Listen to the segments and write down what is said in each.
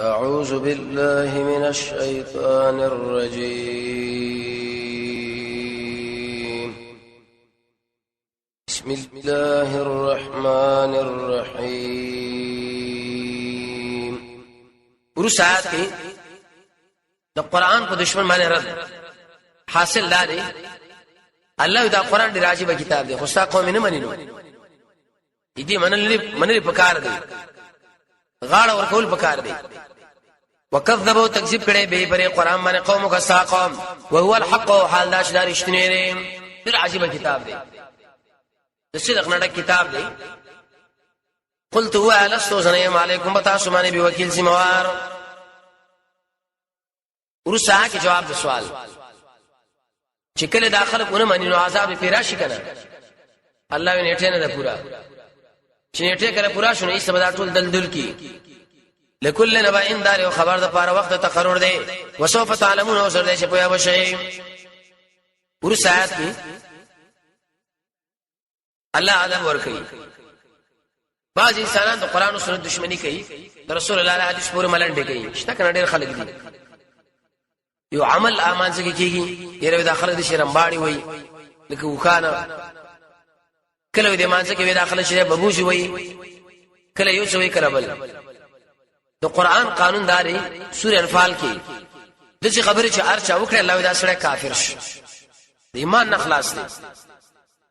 أعوذ بالله من الشيطان الرجيم بسم الله الرحمن الرحيم. ورسات کی د قرآن په دشمن باندې رد حاصل لري. الله دا قرآن دی راجب کتاب دی، خو ستا قوم نه منینو. دې منل پکار دی، غاړه ورکول پکار دی. وکذبوا تکذیب کړي به پر قرآن باندې قوم کا سا قوم وهو الحق حال دا شدار اشتنی دی. ډېر عجیب کتاب دی، د صدق نه کتاب دی. قلت هو لست زنیم علیکم بتاسو باندې به وکیل ذمہوار. ورسا کې جواب د سوال چې کله داخله کونه منینو عذاب پیرا شي کنه. الله یې نیټه نه ده پورا، چې نیټه کړه پورا شونه ایسه بدا ټول دلدل کی. لكل نبأ دار خبر د پاره وخت تقرر دی. وسوف تعلمون اوسر دی چې پویا وشي. ورسات کی الله ادب ور کوي. بعض انسانان د قران او سنت دشمنی کوي، د رسول الله علیه حدیث پورې ملنډه کوي. شته کنه ډېر خلک دي یو عمل امان څخه کیږي، یره داخله دي شرمباړي وای لکه وخانه، کله دې مانځه کې داخله شری ببوشي وای، کله یو څوي کړه بل. د قران قانون داري سورہ انفال کې د څه خبره چې ارچا وکړه الله دا سره کافر شي، د ایمان نه خلاص دي.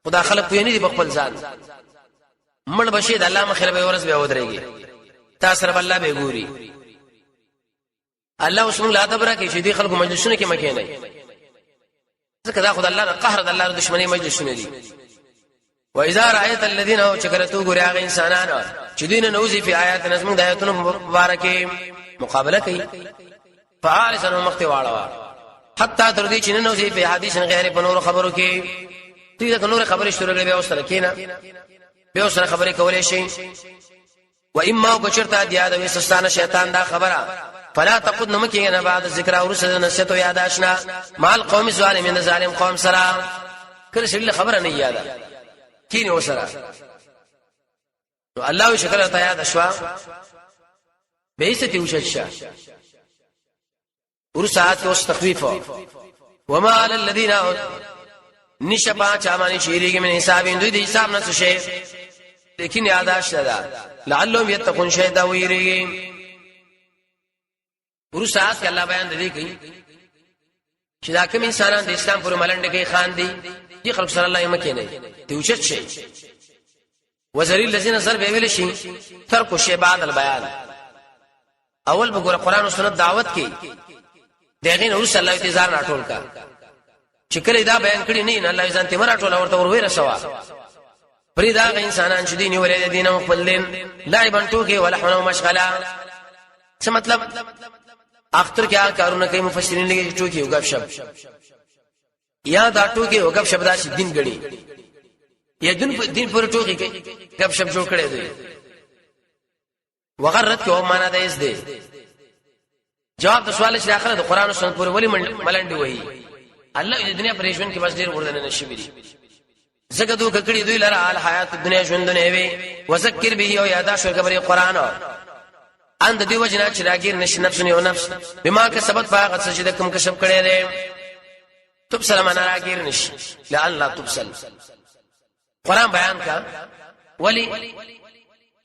خدا خلق پوی نه دي خپل ځان مړ بشي د الله مخه به ورس به ودرېږي. تاسو رب الله به ګوري. الله اوس موږ لا تبره کې چې دي خلکو مجلسونه کې مکه نه ځکه دا خدای الله قهر د الله دشمنی مجلسونه دي. واذا رايت الذين چکرتو ګوري هغه انسانانو چې دین نوزي په آیات نظم د آیاتونو مبارکه مقابله کوي. فارسن مخته واړه حتی تر دې چې نوزي په حدیث غیر په نور خبرو کې دې د نور خبرې شروع کړي به اوسره کینا به اوسره خبرې کولې شي. و اما بشرتا دیاد وسستانه شیطان دا خبره فلا تقد نمکینا بعد ذکر او رسل نسیت یاد آشنا مال قوم ظالمین ظالم قوم سره کله شل خبره نه یاده کینه وسره. نو الله شکر ته یاد شوا به ایستی وششا ورسات او تخفیف وما على الذين نشبا چامانی شیریږي من حسابین دوی د حساب نه څه شي، لیکن یاداش ده لعلهم يتقون شيء دا ویریږي. ورسات کې الله بیان دی کوي چې دا کوم انسانان د اسلام پر ملنډ کې خان دي دي خلق صلی الله علیه مکه نه دی وشت شي. وزری الذين زر به ویل شي ترک شی بعد البیان. اول وګوره قران او سنت دعوت کې دغه نور صلی الله علیه وسلم راټول کا چې کله دا بیان کړی نه الله ځان ته راټول ورته ور ویره سوا فريدا انسانان چې دین ولې دین او خپل دین لعبن ټوکي ولحن او مشغله. څه مطلب اختر کیا کارونه کوي مفسرین لګي ټوکي او غب شپ یا دا ټوکي او غب شپ دا چې دین غړي یا دین پر ټوکي کوي غب شپ جوړ کړي دي. وغرت کو معنا ده اس دي جواب د سوال چې اخره د قران او سنت پر ولی ملنډي وایي. الله دې دنیا پریشان کې بس ډیر وردن نشي بي زګه دوه کړي دوی لره حال حیات دنیا ژوندونه وي. وذکر به او یادا شو خبره قران اند دی وجنا چې راګیر نش نفس نه نفس بما کسبت فاقت سجده کوم کسب کړي دي تبصل معنا راګیر نش لعل تبصل. قران بیان کا ولی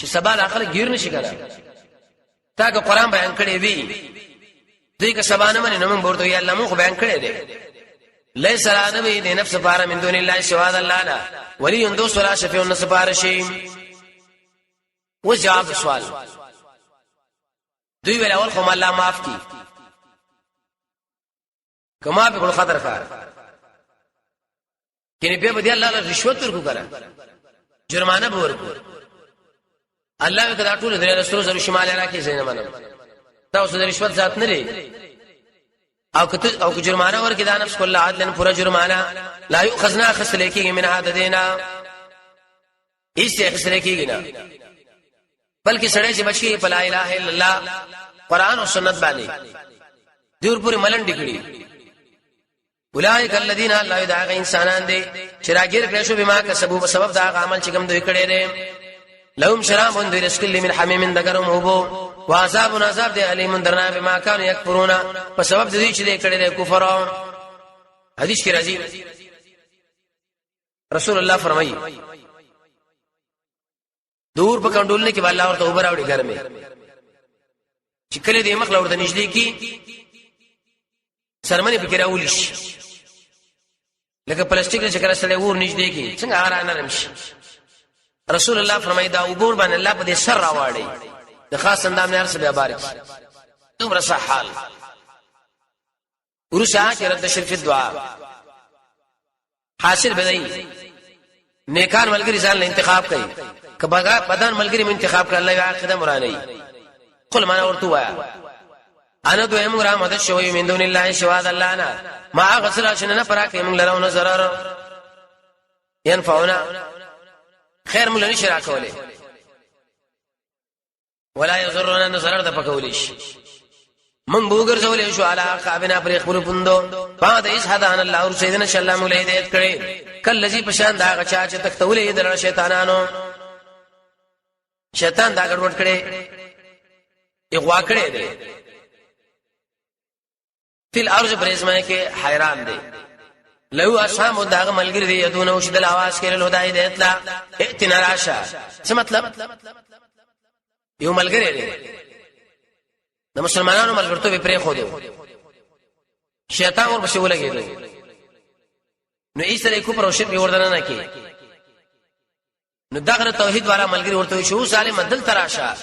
چې سبا اخر گیر نشي کړه تا که قران بیان کړي وي دوی که سبا نه مني نو موږ ورته یا الله مو بیان کړي دي. ليس الادب دي نفس فار من دون الله شهاد الله لا ولي يندوس ولا شفيع النصبار شيء. وجواب سوال دوی ویل اول خو الله معاف کی کما به خطر کار کینه په دې الله رشوت ورکو کړه جرمانه به ورکو. الله کدا ټول درې رسول زرو شمال راکې زینه منم تاسو د رشوت ذات نه لري او که جرمانه ورکې دا نفس کله عدل پورا جرمانه لا یؤخذنا خصل کېږي من عددنا هیڅ خصل کېږي نه بلکې سړی چې بچي په لا اله الا الله قران او سنت باندې دور پوری ملنډ کړي. اولئک الذین لا یدعون انسانان دي چې راګیر کړي شو بما کسبوا په سبب دا عمل چې کوم دوی کړي دي. لهم شراب من رزق من حمیم دګرم هوبو وعذاب عذاب دی علیم درنا بما كانوا یکفرون په سبب د دې چې دې کړي د کفر. حدیث کې راځي رسول الله فرمایي دور په کندول کې الله ورته اوبر راوړي ګرمه چې کله دې مخ لور ته نږدې کی سرمنې پکې راولي شي لکه پلاستیک چې کله سره ور نږدې کی څنګه آرانه رمشي. رسول الله فرمایي دا اوبر باندې الله په دې سر راوړي د خاص اندام نه ارسه بیا بارک دومره صحال ورسا کې رد شرف الدعاء حاصل بدای نیکان ملګری ځان له انتخاب کوي کبا بدن ملګری من انتخاب کړ الله یو عقیده مرانه قل معنا ورته وایا انا دوی موږ را مدد شوی من دون الله شهاد الله انا ما غسل شنه پراکې موږ لرونه zarar ينفعنا خیر موږ نشي راکولې ولا يضرنا نظر د پکولیش من بوګر زولې شو علا قابنا پر خپل پوندو بعد اس هدان الله او سيدنا سلام علیه دې کړي کله لذي پشان دا غچا چې تختولې د شیطانانو شیطان دا ګډوډ کړي اغوا کړي دي تل ارز برزمه کې حیران دي لو اشام داغه ملګری دی یدونه او شدل आवाज کړي له دای دې اطلاع ائتنا راشه څه مطلب یو ملګری دی د مسلمانانو ملګرتوب پرې خو دی شیطان ور بشو لګیدو نو ایسره کو پر شرک وردان نه کی نو دغه توحید والا ملګری ورته شو ظالم دل تراشه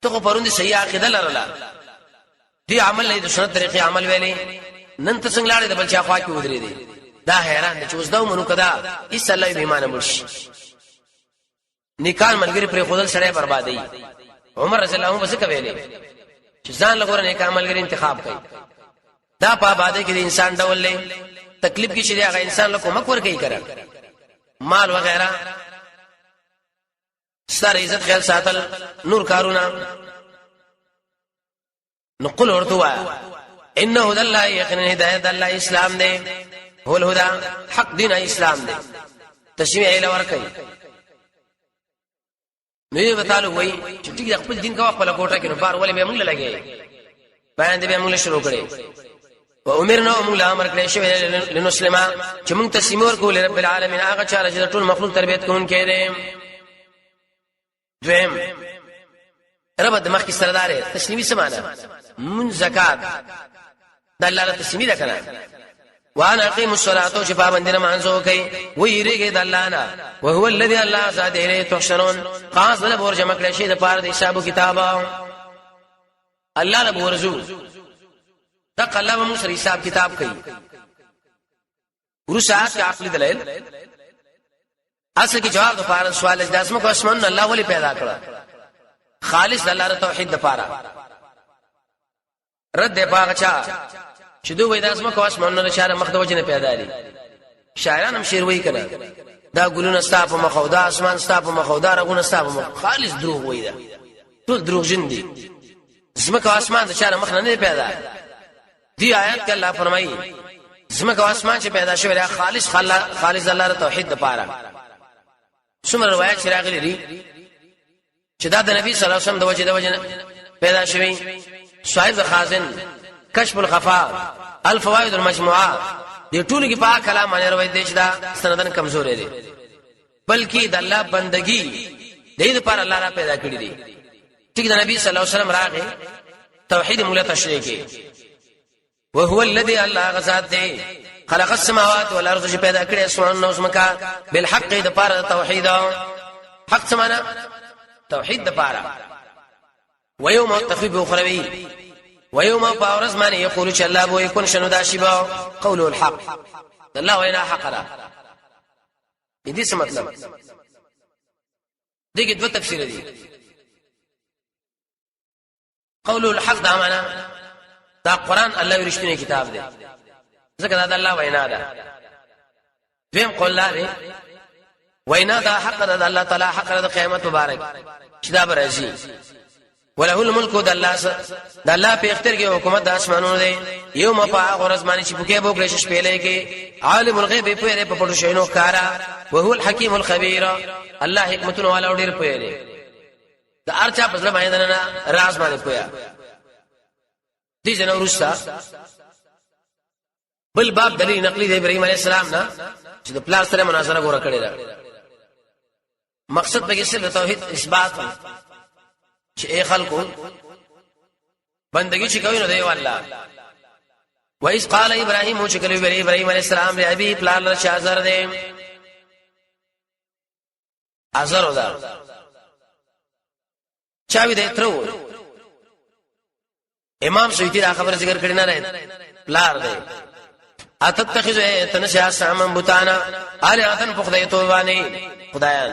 ته خو پروند صحیح عقیده لرلا دی عمل نه د سنت طریقې عمل ویلې نن ته څنګه لاړې د بل چا خوا کې ودرې دي دا حیران دي چې اوس دا مونږ کدا ایس الله به ایمان مرشي نیکان ملګری پر خودل سره بربادي عمر رضی الله عنه وسکه ویلې چې ځان لګور نیک ملګری انتخاب کړي دا په باندې کې انسان ډول لې تکلیف کې شری هغه انسان له کومک ور کوي کړه مال وغیرہ ستر عزت خیال ساتل نور کارونه نقول ورتوا انه هدى الله يقين هدايت الله اسلام دے هو الهدى حق دین اسلام دے تشمیع اله ور کوي نو بتالو وای چې ټیک خپل دین کا خپل کوټه کې نو بار ولې به موږ لګي باندې به موږ شروع کړي و امرنا موږ امر کړی شو لنسلما چې موږ تسلیم ورکول رب العالمین هغه چې ټول مخلوق تربیت کوون کړي دویم رب د مخ کی سردار تسلیمی سمانه من زکات د الله تسلیمی ده کنه وانا اقیم الصلاه چې پابندی نمازو کوي ویریږي د الله نه او هو الذی الله ذات الیه تحشرون خاص له بور جمع کړی شي د پاره د حساب کتاب الله له ورزو تک الله مو سره حساب کتاب کوي ورسات عقل دلیل اصل کی جواب د پاره سوال د اسمو کو اسمان الله ولی پیدا کړ خالص الله توحید د پاره رد باغ چا چې دوی د اسمو کو اسمان نه شاره مخ د وجنه پیدا دي شاعران هم شعر وایي کنه دا ګلونه ستاپ مخو دا اسمان ستاپ مخو دا رغونه ستاپ مخ خالص دروغ وایي دا ټول دروغ جن دي اسمو کو اسمان د شاره مخ نه پیدا دی آیات کې الله فرمایي اسمو کو اسمان چې پیدا شوی خالص الله توحید د پاره څومره روایت راغلي دي چې دا د نبی صلی الله علیه وسلم د وجه پیدا شوی صاحب خازن کشف الخفاء الفوائد المجموعه دې ټول کې پاک کلام باندې روایت دي چې دا سندن کمزورې دي بلکې د الله بندگی دې لپاره الله را پیدا کړی دي ټیک د نبی صلی الله علیه وسلم راغی توحید مولا تشریح کې وهو الذي الله غزاد دې خلق السماوات والارض چې پیدا کړی اسمان او زمکا بالحق د لپاره توحید حق سمانا توحید د پاره ويوم تخفيف اخروی ويوم باورز معنی یقول چې الله بو یکون شنو داشبا قوله الحق الله وینا حق را دې څه مطلب دغه دوه تفسیر دي قوله الحق دا معنا دا قران الله ورشتنی کتاب دی ځکه دا الله وینا ده دیم قول الله وینا دا حق ده الله تعالی حق ده قیامت مبارک چې دا برازي وله الملك د الله په اختیار کې حکومت د اسمانونو دی یو مپا غرض باندې چې پوکې بوکړې شش پیلې کې عالم الغیب په پټو شینو کارا او هو الحکیم الخبیر الله حکمتونه والا ډیر پوهه دی د ارچا پسله باندې نه راز باندې پویا دي جن ورستا بل باب دلیل نقلی د ابراهيم عليه السلام نه چې د پلار سره مناظره غوړه کړې ده مقصد به کې توحید اثبات چې اي خلکو بندگی چې کوي نو دی والله وایس قال ابراهيم چې کله ابراهيم عليه السلام له ابي پلار له شازر دی ازر ودا چاوي دې ترو امام سويتي دا خبره ذکر کړی نه راځي پلار دی اتتخذ تنشا سامن بوتانا الهاتن فخدایتو وانی خدایان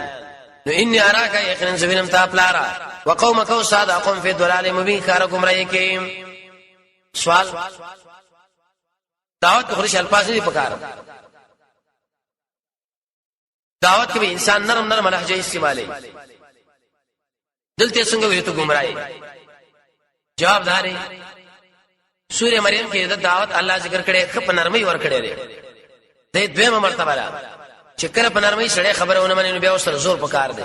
نو انی اراک یقینا زوینم تا پلارا وقومک وصاد قوم فی ضلال مبین کارکم رایکیم سوال دعوت خورش الفاظ نه پکار دعوت کې انسان نرم نرم لهجه استعمالي دلته څنګه وي ته گمراهي جواب داري سورہ مریم کې د دعوت الله ذکر کړي خپ نرمي ور کړي لري د دویمه مرتبه را چې کله په نرمي سره خبرونه مننه بیا وسره زور پکار دي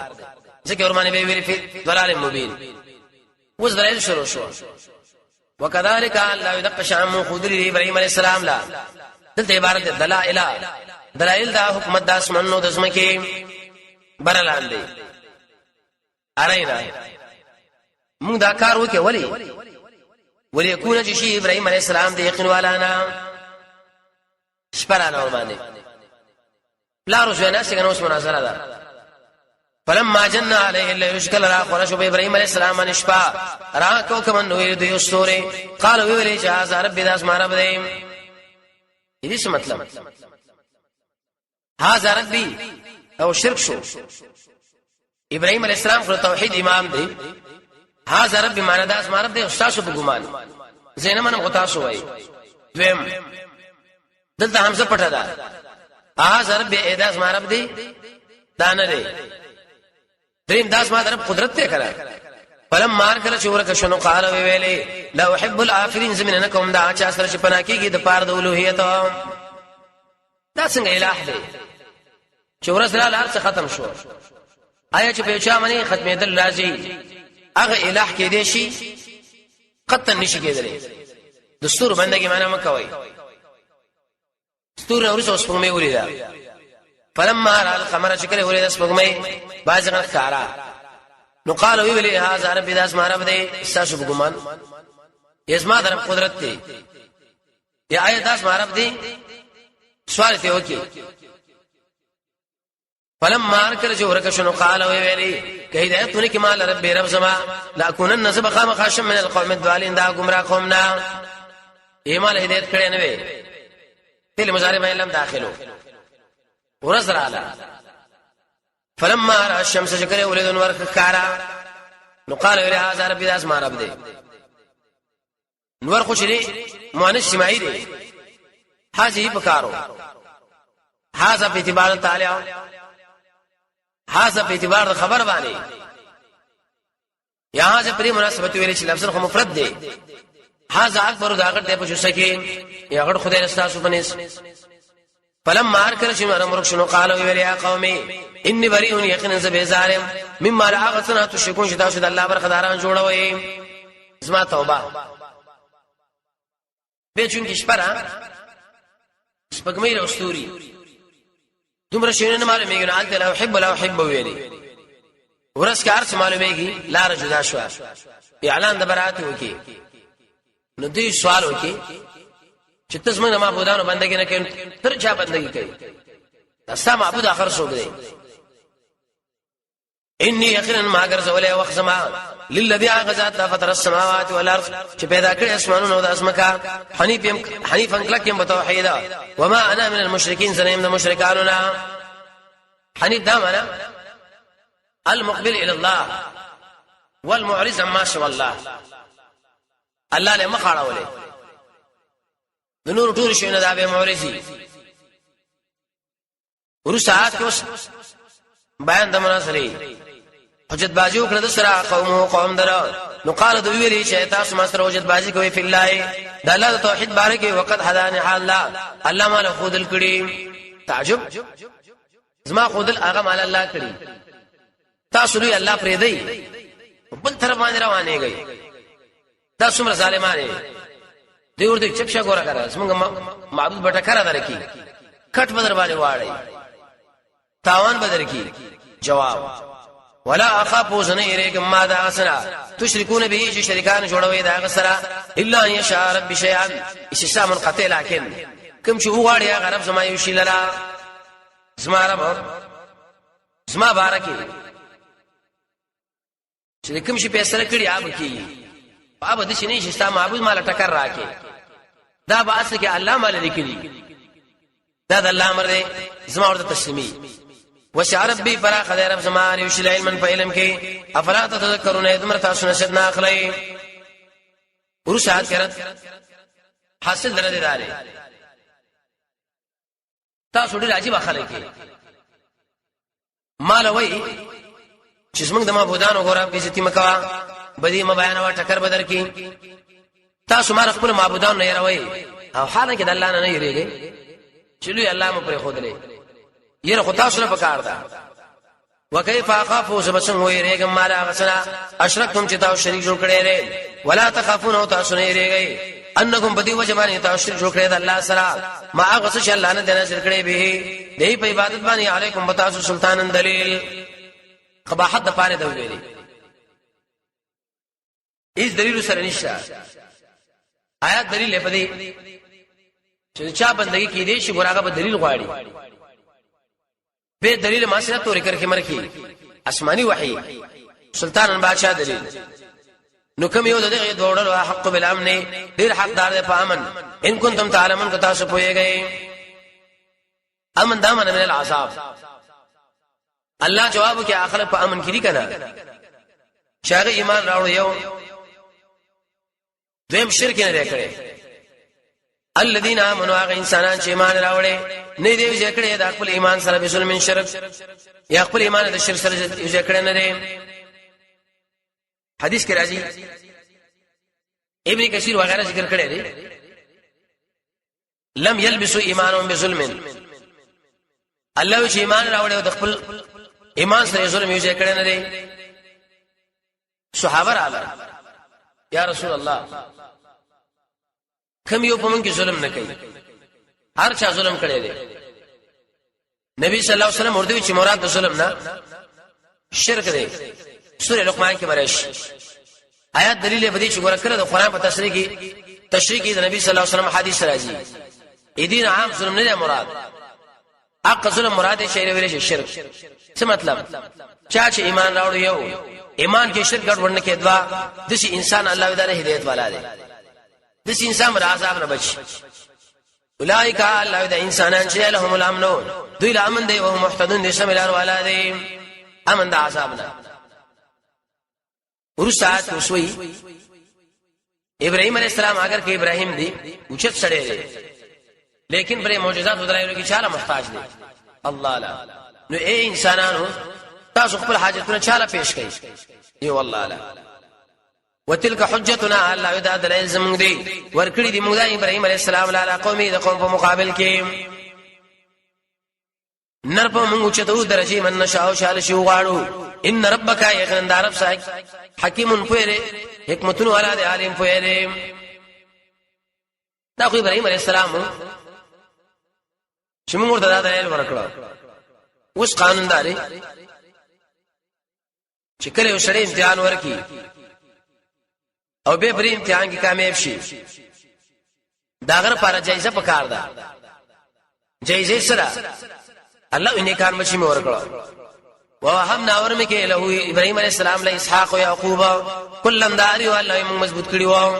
ځکه ورمانه به ویل په ضلال مبین وز دلایل شروع شو وکذالک الله يدق شام خذل ابراهيم عليه السلام لا دلته عبارت دلائل دا حکومت د اسمنو د زمکه برلاندې ارینا موږ دا کار وکړو ولی يكون شيء ابراهيم عليه السلام د یقین والانا سپرانا ورمانه پلارو شو نه څنګه اوس مناظره ده فلما جن عليه الا يشكل را قرش ابراهيم عليه السلام نشپا را کو کمن نو دی استوره قال ویلی جاز رب داس ما رب دې دې څه مطلب هاذا ربي او شرک شو ابراهيم عليه السلام خو توحید امام دی هاذا رب معنا داس ما رب دې استاد په ګمان زینه من غتا شو وای دویم دلته همزه پټه ده هاذا رب داس ما رب دې دانه دی دریم داس ما درب قدرت ته کړه فلم مار کله چې ورکه شنو قال ویلې لا احب الافرين زمننکم دا چا سره چې پنا کیږي د پاره د اولوهیت دا څنګه الہ دی چې ورسره لار څخه ختم شو آیا چې په چا باندې ختمه دل راځي هغه الہ کې دی شي قطن نشي کېدلی دستور بندګي معنا مکوي دستور اورسو سپمې ولیدا فلما را القمر شکل ولید سپمې بازغه خارا نو قال وی هاذا رب داس ما رب دې استاسو ګمان یزما در قدرت ته یا آیت داس ما رب دې سوال ته وکي فلما ارکل جو ورک شنو قال وی کیدایتونه کی مال رب سما لا كونن سبخ مخاشم من القوم الضالين دا گمراه قومنا ایمال هدایت کړي نه وي تل مضارع علم داخلو ورزر علا فلما را الشمس شکر ولید انور کارا نو قال ویلی هذا ربی داس ما رب دی نور خوشری مؤنث سماعی دی حاجی بکارو هذا په اعتبار تعالی هذا په اعتبار خبر باندې یہاں سے پری مناسبت ویلی چې لفظ خو مفرد دی هذا اکبر دا غټ دی په شکی یا غټ خدای رستا سو پنس فلما ارکل شنو امر شنو قالوا يا قومي اني بريء يقينا زبيزارم مما راغتنا تشكون شتا شد الله برخداران جوړوي اسما توبه به چون کې شپره سپګمې راستوري دومره شنو نه معلومه نه انت لا احب ولا احب ویلي ورس کار څه معلومه کی لار جدا شو اعلان د برات وکي نو دې سوال وکي چې تاسو موږ معبودانو بندګی نه کوي تر چا بندګی کوي تاسو معبود اخر څوک دی انی یقینا ما غرزولې وخت زما للذي غزات فطر السماوات والارض چې پیدا کړی اسمانونو او د اسمکا حنیفا کلکم بتوحید وما انا من المشرکین زنیم د مشرکانو حنیف دا معنا المقبل الى الله والمعرض عما سوى الله الله له مخاړولې د نور ټول شي نه دا به مورثي ورسات کوس بیان د مناصري حجت بازی وکړه د سره قوم درو نو قال د ویلي چې تاسو ما سره حجت بازی کوي فی الله د الله توحید بارکه وقت هدانه حال الله ما له خودل کړي تعجب زما خودل هغه مال الله کړي تاسو لوی الله پرې دی بل طرف باندې روانې گئی دا څومره ظالمانه دی ورته چپشا ګورا کړه څنګه معبود بټه کرا درکی کټ بدر باندې واړی تاوان بدر کی جواب ولا اخاف زنيرك ما دا اسنا تشركون به شركان جوړوي دا غسرا الا ان يشاء رب شيئا استثناء منقطع لكن کوم چې وغواړي هغه رب زما یو شی لرا زما رب زما بارکه چې کوم شي فیصله کړی اب کی اب د شنی شي ستا معبود مال ټکر راکې دا به اصل کې الله مال لیکلی دا د الله امر دی زما ورته تسلیمي وشع ربي فلا خير رب زما يشل علما فعلم کې افلا تذكرون ادمر تاسو نشد ناخلي ورشاد کرت حاصل درته داري تاسو ډیر عجیب خلک مال وای چې څنګه د ما بودان وګورم کې چې تیمکوا بدی ما بیان وا ټکر بدر کې تاسو ما خپل معبودان نه يروي او حالان کې د الله نه يریږي چلو الله مو پر خود لې ير خو تاسو نه پکار دا وكيف اخافوا سبسن ويريګم مالا غسنا اشركتم چې تاسو شریک جوړ کړي لري ولا تخافون او تاسو نه يريږي انکم بدی وجمانه تاسو شریک جوړ کړي د الله سره ما غس چې الله نه دنه شریک کړي به دې په عبادت باندې علیکم بتاسو سلطان دلیل قباحت د پاره دی ویلي اس دلیل سره نشه آیات دلیل په دې چې چا بندگی کې دې شي ګراغه په دلیل غواړي به دلیل معصیت تورې کرکه مرکی آسمانی وحی سلطان بادشاہ دلیل نو کوم یو دغه دوړلو حق بالامن ډیر حقدار دی په امن ان کنتم تعلمون که تاسو پوهیږئ امن دامن من العذاب الله جواب کې اخر په امن کې دي کنه شاغه ایمان راوړ یو دیم شرک نه کړي الذين امنوا هغه انسانان چې ایمان راوړي نه دی چې کړي د خپل ایمان سره به ظلم شرک یا خپل ایمان د شرک سره چې کړي نه دی حدیث کې راځي ابن کثیر وغیرہ ذکر کړي دي لم يلبسوا ایمانهم بظلم الله چې ایمان راوړي د خپل ایمان سره ظلم یې کړي نه دی صحابه راغله یا رسول الله کم یو پمن کې ظلم نه کوي هر چا ظلم کړي دي نبی صلی الله علیه وسلم ورته چې مراد د ظلم نه شرک دی سورہ لقمان کې ورش آیات دلیل به دي چې ګور کړه د قران په تشریح کې د نبی صلی الله علیه وسلم حدیث راځي دین عام ظلم نه مراد حق ظلم مراد شی ویل شي شرک څه مطلب چا چې ایمان راوړ یو ایمان کې شرک ګډوډ نه کې دوا د شي انسان الله تعالی هدایت والا دی دس انسان را عذاب نه بچ اولئک الله د انسانان چې لهم الامن دوی له امن دی او محتدون دي شامل والا دی امن د عذاب نه ورسات وسوي ابراهيم عليه السلام اگر کې ابراهيم دی اوچت سړی دی لیکن پر معجزات ودرایلو کې چاله محتاج دی الله لا نو اے انسانانو تاسو خپل حاجتونه چاله پیش کړئ یو الله لا وتلك حجتنا الله يدا دلائل زمون دي ورکړي دي موږ د ابراهيم عليه السلام لاله قومي د قوم په مقابل کې نر په موږ چتو درجه من نشاو شال شو غاړو ان ربك يقين دارب صاحب حکیم پوهره حکمتون والا دی عالم پوهره دا خو ابراهيم عليه السلام چې موږ ورته دلایل ورکړو اوس قانون داري چې کله وسړی امتحان ورکي او به پرې امتحان کې کامیاب شي داغه لپاره جایزه پکار ده جایزه سره الله انې کار مشي مور کړو وهمنا ورمه کې له ابراهيم عليه السلام له اسحاق او يعقوب کلن داري او الله موږ مضبوط کړی و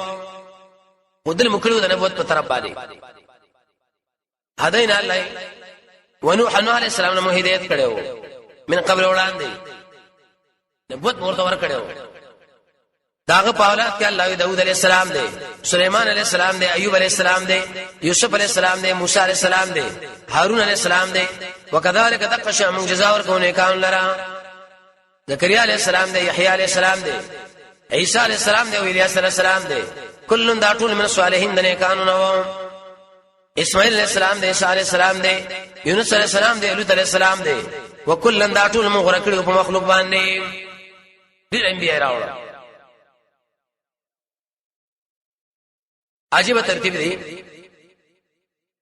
ودل مکړو د نبوت په طرف باندې هداينا الله ونوح عليه السلام له هدایت کړو من قبل وړاندې نبوت ورته ور کړو داغه په اولاد کې الله داوود علیہ السلام دی سليمان علیہ السلام دی ایوب علیہ السلام دی یوسف علیہ السلام دی موسی علیہ السلام دی هارون علیہ السلام دی وکذالک دقش من جزاء ورکونه کان لرا زکریا علیہ السلام دی یحیی علیہ السلام دی عیسی علیہ السلام دی او الیاس علیہ السلام دی کلن دا ټول من صالحین دنه قانونو اسماعیل علیہ السلام دی عیسی علیہ السلام دی یونس علیہ السلام دی لوط علیہ السلام دی وکلن دا ټول مغرق کړي په مخلوق باندې ډېر انبیاء راوړل. عجیب ترتیب دی.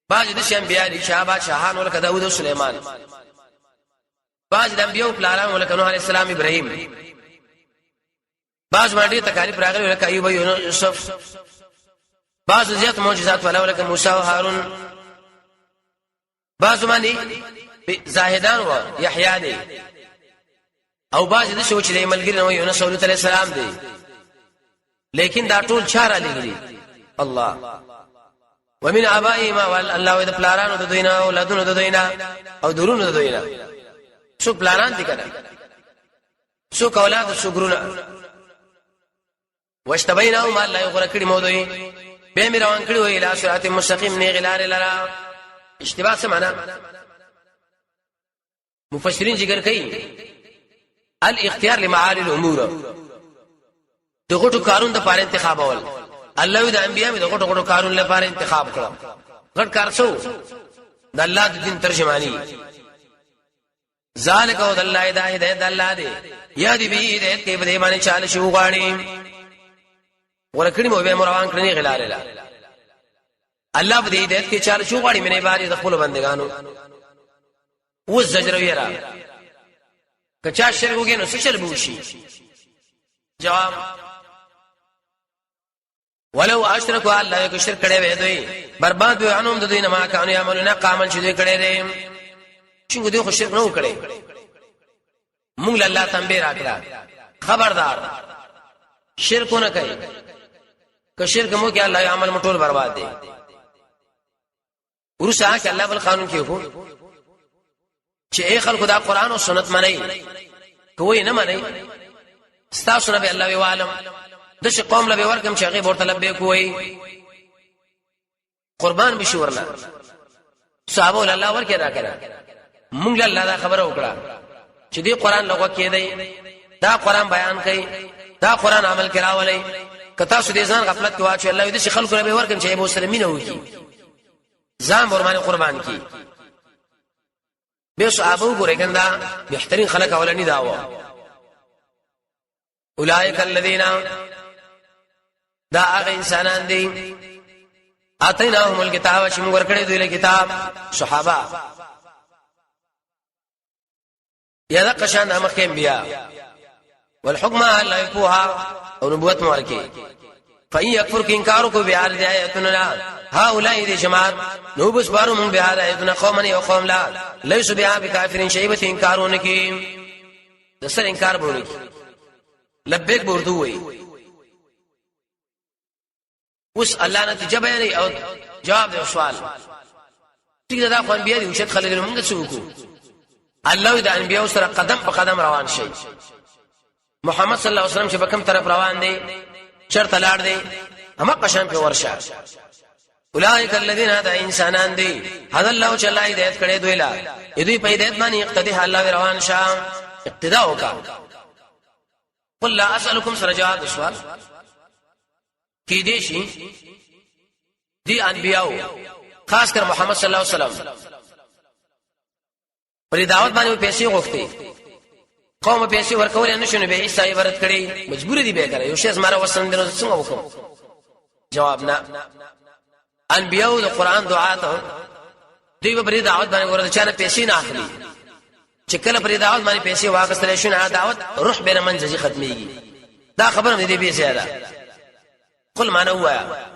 بعض د انبیاء دي شهاب شاهان ولکه داوود او سليمان، بعض د انبیاء پلاران ولکه نوح عليه السلام ابراهيم، بعض باندې تکالیف راغلي ولکه ایوب او یوسف، بعض زیات معجزات ولکه موسی او هارون، بعض باندې زاهدان و یحیی دي، او بعض د شو چې د ملګری نو یونس عليه السلام دي. لیکن دا ټول چاره لګري الله. ومن ابائهم والله د پلارانو د دوینا او اولادونو د دوینا او درونو د دوینا. شو پلاران دي کنه، شو اولاد شو ګرونه. واشتبیناهم الله یغره کړي مو دوی به می روان کړي وی اله صراط مستقیم نه غلار لرا. اشتباه څه معنا؟ مفسرین ذکر کوي الاختيار لمعالي الامور، د غټو کارون د لپاره انتخاب اول. الله د انبیاء د غټو کارون لپاره انتخاب کړو. غټ کار څو د الله د دین ترجمانی. ذالک او د الله هدایت د الله دی یادی به هدایت کې به باندې چاله شو غاړي ورکړي مو به روان کړی غلاله. الله به هدایت کې چاله شو غاړي منه باري د خپل بندگانو. و زجر ویرا کچا شرک وګینو څه چل بوشي؟ جواب ولو اشرکوا الله یک شرک کړي وې دوی برباد وي انهم د دوی نه ما کانو یعملون قامن چې دوی کړي دي. څنګه دوی خو شرک نه وکړي؟ مونږ الله تنبیه راکړه خبردار شرک نه کوي. که شرک مو کې الله عمل مټول برباد دي. ورسره چې الله بل قانون کې هو چې اي خلکو دا قران او سنت منئ، کوی نه منئ ستاسو نبی الله و عالم د شي قوم له ورکم چې هغه ورته لبه کوی قربان بشورنا صحابه الله ورکه را کړه. مونږ الله دا خبره وکړه چې دی قران لغوه کې دی، دا قران بیان کوي، دا قران عمل کراولې. کتا سو دې ځان غفلت کې واچو الله دې شي خلکو له ورکم چې ابو سلمین وکي ځان ورمانه قربان کی. به صحابه وګورئ کنده بهترین خلک اولنی داوا اولئک الذین دا هغه انسانان دي اتیناهم الکتاب چې موږ ورکړې دوی له کتاب صحابه یا د قشان امخ انبیاء والحكم الله يفوها او نبوت مورکي. فإن يكفر انكاركم بهذه آياتنا هؤلاء دي جماعت نو بس بارو من بهذه آياتنا قوما يقوم لا ليس بها بكافرين شيبه انكارونك دسر انکار بونی لبیک بردو وی. اوس الله نتیجه بیانې او جواب دی سوال. ټیک دا خو انبیاء دي او شت خلک موږ څه وکړو؟ الله د انبیاء سره قدم په قدم روان شي. محمد صلی الله علیه وسلم چې په کوم طرف روان دي چرته لاړ دي هم قشان په ورشه. اولئک الذین هدا انسانان دي هدا الله چې الله هدایت کړي دوی لا دوی په هدایت باندې اقتدی الله روان شه اقتدا وکړه. قل لا اسالکم سره جواب سوال کی دي شي دي انبیاء خاص کر محمد صلی الله علیه وسلم پر دعوت باندې پیسې غوښتي قوم پیسې ورکول نه شونه به عیسی عبارت کړي مجبور دي به کړي یو شی زماره وسند نو څنګه وکم؟ جواب نه. انبیاء د قران دعات دوی په دعوت باندې ورته چانه پیسې نه اخلي چې کله پر دعوت باندې پیسې واغستل شونه دعوت روح بینه منځي ختميږي. دا خبره نه دی به زیاده. قل معنا هوا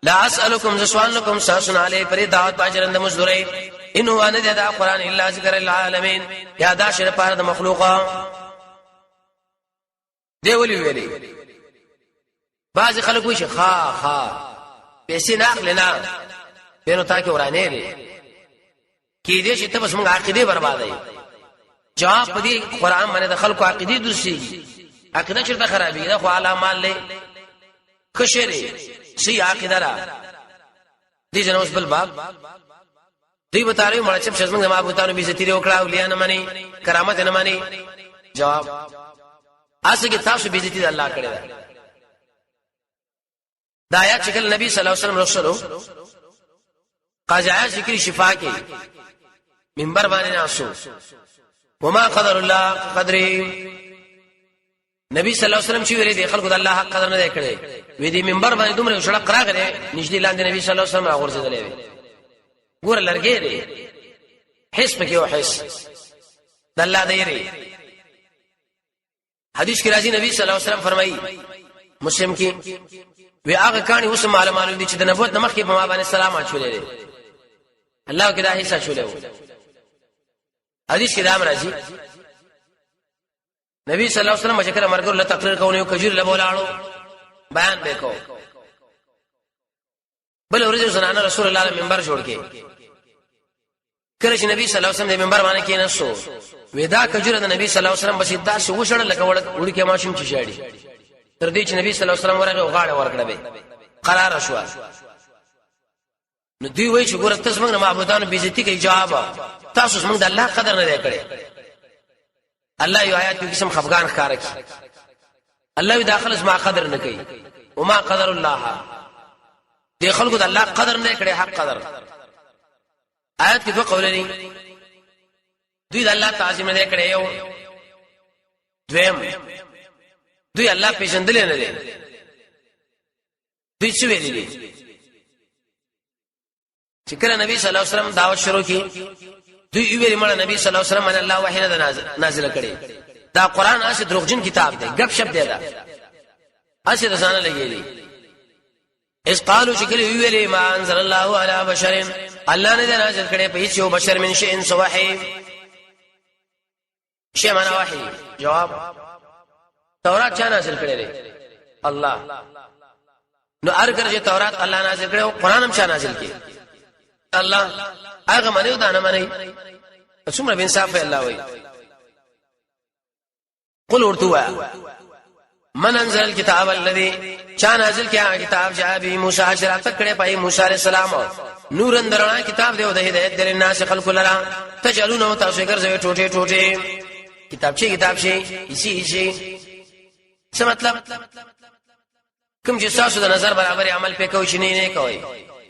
لا اسالکم سوالکم ساسن علی پر دعوت باجرند مزدوری ان هو ان دا قران الا ذکر للعالمین یا دا شر پر د مخلوقا دی ویلي. بعض خلک وایي خا پیسې نه اخلنا پینو تا کې ورانه لري کې دې چې ته بس موږ عقیده بربادای. جواب پدې قران باندې د خلکو عقیده درسي عقیده چرته خرابې ده خو علامات لې کشری سی عقیده را دې جنوس بل باب دوی بتاړي مړ چې څنګه ما بوتانو بیزتی وکړه اولیاء نه مانی کرامت نه مانی. جواب اسه کې تاسو بیزتی د الله کړی ده. دا آیات چې کله نبی صلی الله علیه وسلم رسولو قاضی ذکر شفا کې منبر باندې ناسو وما قدر الله قدره نبی صلی الله علیه وسلم چې ویلي دی خلکو د الله حق قدر نه کړي وې دې منبر باندې دومره شړق راغره نږدې لاندې نبی صلی الله علیه وسلم راغورځېدلې ګور لرګې دی حس پکې او حس د الله دی حدیث کې راځي نبی صلی الله علیه وسلم فرمایي مسلم کې وی هغه کانی اوس معلومات دي چې د نبوت نمخ کې په ما باندې سلام اچولې الله کې دا حصہ چولې حدیث کې دا راځي نبی صلی الله علیه وسلم چې کله مرګ له تقریر کوي او کجور له بولاړو بیان وکاو بل ورځ زنانه رسول الله علیه منبر جوړ کې کله چې نبی صلی الله علیه وسلم د منبر باندې کې نسو ودا کجور د نبی صلی الله علیه وسلم بسیدا شو وشړل لکه وړ کې ماشوم چې شاړي تر دې چې نبی صلی الله علیه وسلم ورغه غاړه ورکړه به قرار شو نو دوی وایي چې ګوره تاسو موږ معبودانو بیزتی کوي جواب تاسو موږ د الله قدر نه کړی الله یو آیات کې قسم خفغان ښکارا کی الله داخل ما قدر نه کوي وما قدر الله دي خلقو د الله قدر نه کړي حق قدر آیات کې دوه قولونه دوی د الله تعظیم نه کړي یو دویم دوی الله پیژندل نه دي دوی څه ویلي دي چې کله نبی صلی الله علیه وسلم دعوت شروع کړي دوی ویلي مړه نبی صلی الله علیه وسلم ان الله وحی نه نازل کړي دا قران اسی دروغجن کتاب دی غب شپ دی دا اسی رسانه لګیلی اس قالو چې کله ویلي ما انزل الله علی بشر الله نه نازل کړي په هیڅ یو بشر من شيء سوحي شی معنا وحی جواب تورات چا نازل کړي دی الله نو ارګر چې تورات الله نازل کړي او قران هم چا نازل کړي الله هغه منو دا نه مني څومره انصاف الله وي قل ورتوا من انزل الكتاب الذي چا نازل کیا کتاب جاء به موسی شرات کړي پای موسی عليه السلام نور اندرنا کتاب دی او د هدایت در الناس خلق لرا تجلون تاسو ګرځوي ټوټه ټوټه کتاب شي اسی څه مطلب کوم چې تاسو د نظر برابر عمل پکوي چې نه کوي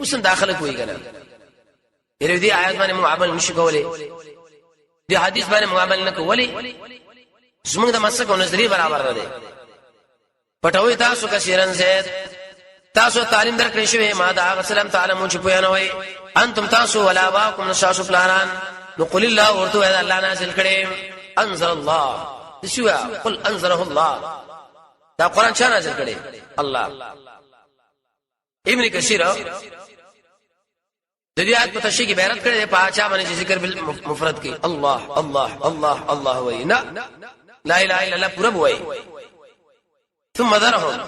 اوس داخله کوي کنه یره دې آیات باندې مو عمل نشي کولای دې حدیث باندې مو عمل نه کوي زموږ د مسلک او نظریه برابر نه دي پټوي تاسو کثیرن زید تاسو تعلیم درکړې شوی ما دا سلام تعالی مونږ په یانه وای انتم تاسو ولا واکم نشاسو پلانان نو قل الله ورته الله نازل کړي انزل الله شو قل انزله الله دا قران چا نازل کړي الله ابن کثیر د دې آیت په تشریح کې بیان کړی په اچا باندې ذکر بل مفرد کې الله الله الله الله وینا لا اله الا الله پورا وای ثم ذرهم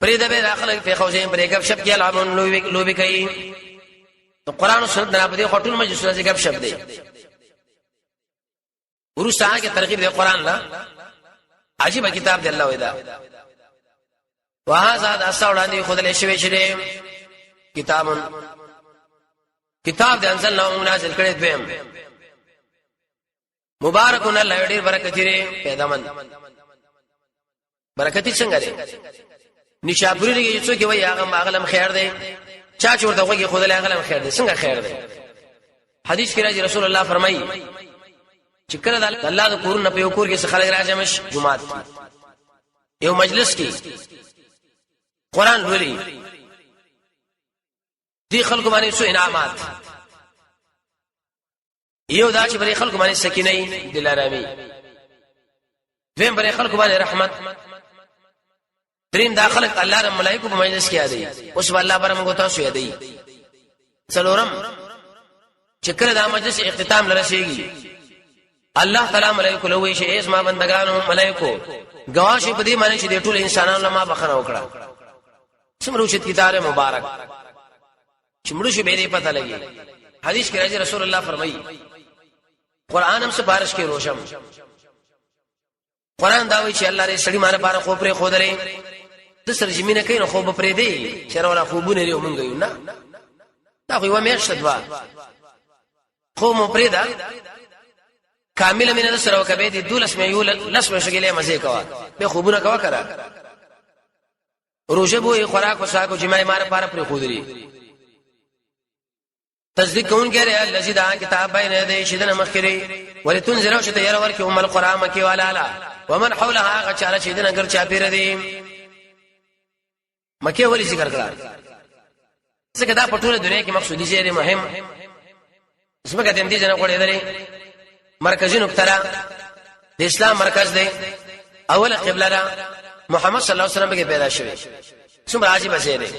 پرېدا به داخله په خوځې پرې غب شپ کې العمون لوبي کوي قرآن او سنت نه په دې خټول مجلس کې غب شپ دی ورسره کې ترغیب دی قرآن لا عجیب کتاب دی الله ودا وهذا اساوړاندې خود له شوي شری کتاب دې انزلنا نازل کړي دویم مبارکون الله ډېر برکت لري پیدامن برکت څنګه لري نشاپوري لري څوک وي هغه ماغلم خیر دی چا چې ورته وګي خدای هغه خیر دی څنګه خیر دی حدیث کې راځي رسول الله فرمایي چې کله د الله د کور نه په یو کور کې خلک راځي جمعات یو مجلس کې قران لولي دي خلق باندې سو انعامات یو دا چې بری خلق باندې سکینه دلارامي دیم بری خلق باندې رحمت دریم دا خلق الله رب ملائکه په مجلس کې یادي اوس الله برمغه تاسو یادي څلورم چې کله دا مجلس اختتام لرسيږي الله تعالی ملائکه لوي شي اسما بندگانو ملائکه گواشه په دې معنی چې د ټول انسانانو لما بخنه وکړه څومره شت کتاب مبارک چمړو شي به دې پته لګي حدیث کې راځي رسول الله فرمایي قران هم سپارش کې روشم قران دا وایي چې الله دې سړي مانه بار خو پرې خودلې د سر زمينه کین خو به پرې دی چر ولا خوبونه لري مونږ یو نه دا خو یو میاشت دوا خو مو پرې دا کامل مینه سره وکبه دي دولس مې یو لسمه شګلې مزه کوا به خوبونه کوا کرا روزه بو خوراک او ساکو جمعې مار پار پرې خودري تصدیق کون کہہ رہے الذی دعا کتاب بین یدی شدن مخری ولتنذر وشت ير ور کی ام القران کی ولا لا ومن حولها غچاله چې دین اگر چا پیر دي مکه ولی ذکر کړه څنګه دا په ټوله دنیا کې مقصودی شی مهم اسمه کته دې جنا کوړې درې مرکزی نقطه د اسلام مرکز دی اوله قبله را محمد صلی الله علیه وسلم کې پیدا شوی څومره عجیب شی دی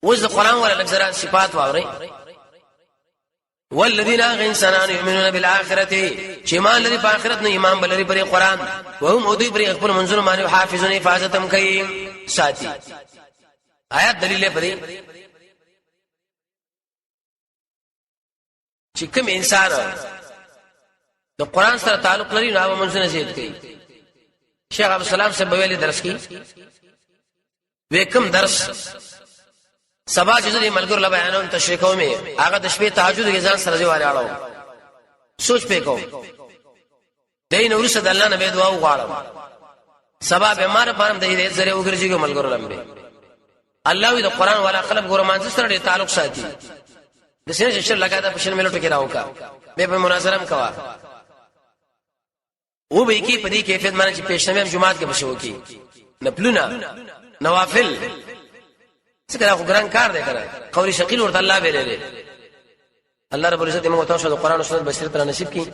اوس د قران ولا لږ صفات واوري والذین انسانان یؤمنون بالآخرة چې ایمان لري په آخرت نه ایمان بلري پر قران وهم ودی پر خپل منځونو باندې حافظون حفاظتم کوي ساتي آیات دلیل پرې چې کوم انسان د قران سره تعلق لري نو هغه منځونه زیات کوي شیخ عبد السلام سے بویلی درس کی وکم درس سبا چې د ملګرو لا بیانون تشریح کوم هغه د شپې تهجد کې ځان سره دیواله اړو سوچ پې کوم دین ورسره د الله نه دعا وغواړم سبا بیمار پرم د دې زره وګرځي ملګرو لمبه الله د قران والا قلم ګور مانځ سره تعلق ساتي د سینې شر لگاتا په شل ملټو کې راوکا به په مناظره کوا او به کې پدې کیفیت باندې چې پېښنه جمعات کې بشو کی نفلونه نوافل څنګه خو ګران کار دی کنه قولی شقیل ورته الله به لري الله رب العزت موږ ته د قران او سنت بصیرت را نصیب کړي